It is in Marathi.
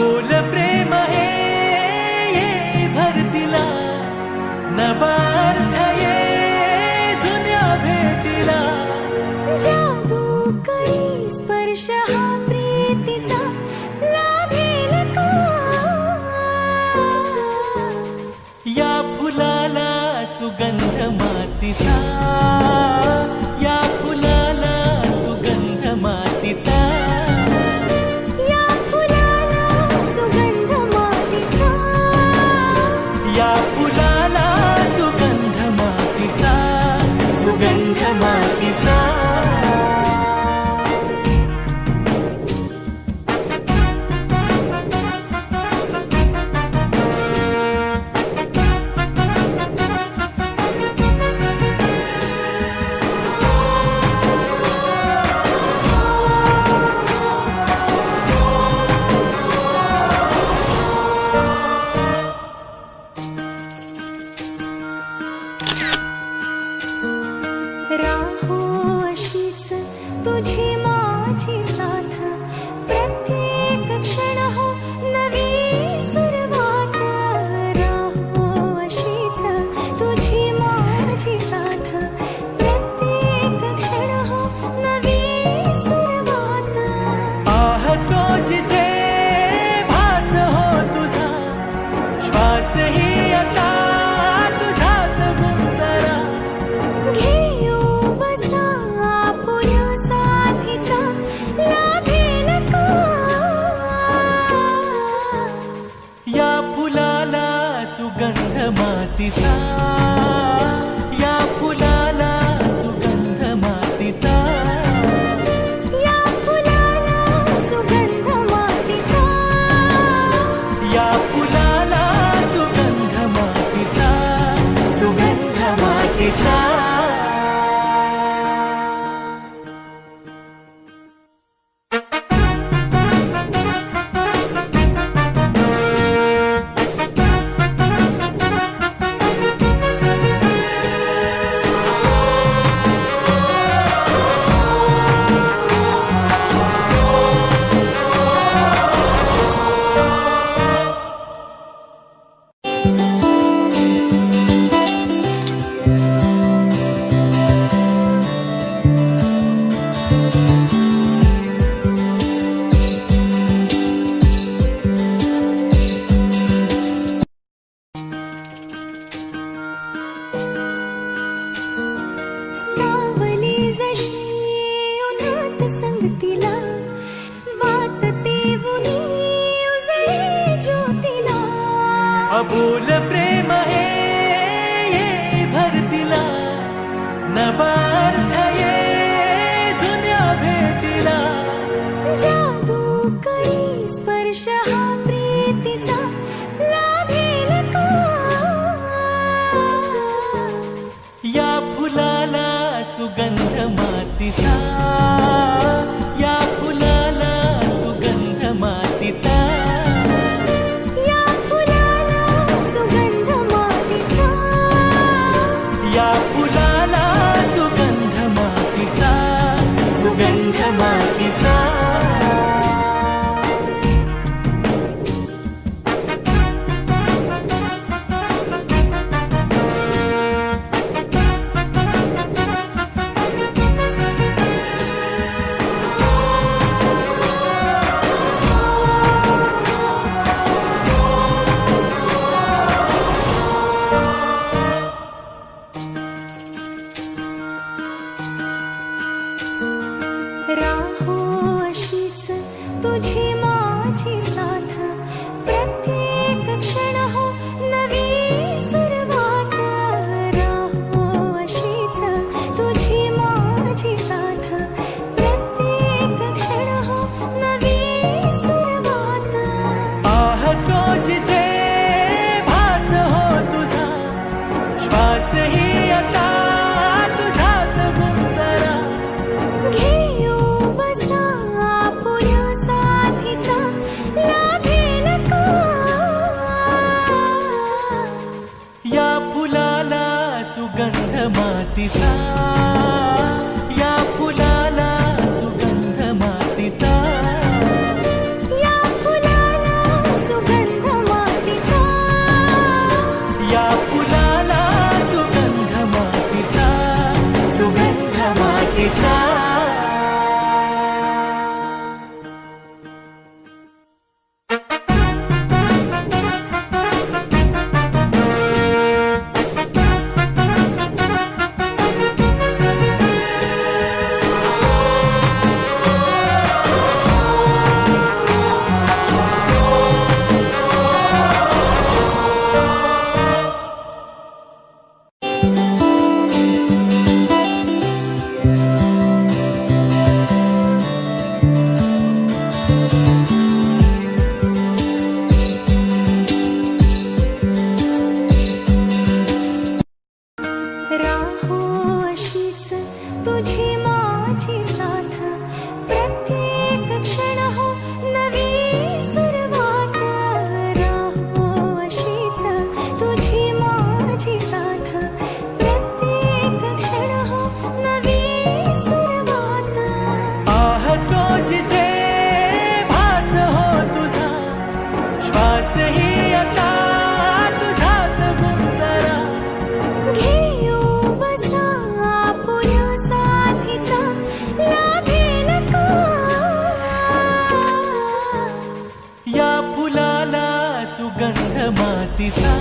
अबोल प्रेम हे ये भरतीला नवा अर्थ ये जुन्या भेटीला जादू करी स्पर्श हा प्रीतीचा लाभेल का या फुलाला सुगंध मातीचा या फुलाला सुगंध मातीचा या फुलाला सुगंध मातीचा या फुलाला सुगंध मातीचा सुगंध मातीचा राहो अशीच तुझी माझी साथ प्रत्येक क्षण हो नवी सुरुवात राहो अशीच तुझी माझी साथ प्रत्येक क्षण हो नवी सुरुवात आह तो जिथे भास हो तुझा श्वास ही आता तुझ्यात गुंतरा घेऊ बसा आपुल्या साथीचा लाभेल का या फुलाला सुगंध मातीचा या फुलाला सुगंध मातीचा या फुलाला सुगंध मातीचा या फुलाला सुगंध मातीचा सुगंध मातीचा सावली जशी उन्हात संगतीला वाटते उनी उजळे ज्योतीला अबोल प्रेम हे ये भरतीला नवा अर्थ ये जुन्या भेटीला जादू करी स्पर्श हा प्रीतीचा लाभेल का या फुलाला सुगंध मातीचा या फुलाला सुगंध मातीचा या फुलाला सुगंध मातीचा या फुलाला सुगंध मातीचा सुगंध मातीचा राहो अशीच तुझी माझी साथ प्रत्येक क्षण हो नवी सुरुवात राहो अशीच तुझी माझी साथ प्रत्येक क्षण हो नवी सुरुवात आह तो जिथे भास हो तुझा श्वास ही आता तुझ्यात गुंतरा घेऊ बसा आपुल्या साथीचा लाभेल का या फुलाला सुगंध मातीचा या फुलाला सुगंध मातीचा या फुलाला श्वासही आता तुझ्यात गुंतला. घेऊ बसा आपुल्या साथीचा लागेल का. या फुलाला सुगंध मातीचा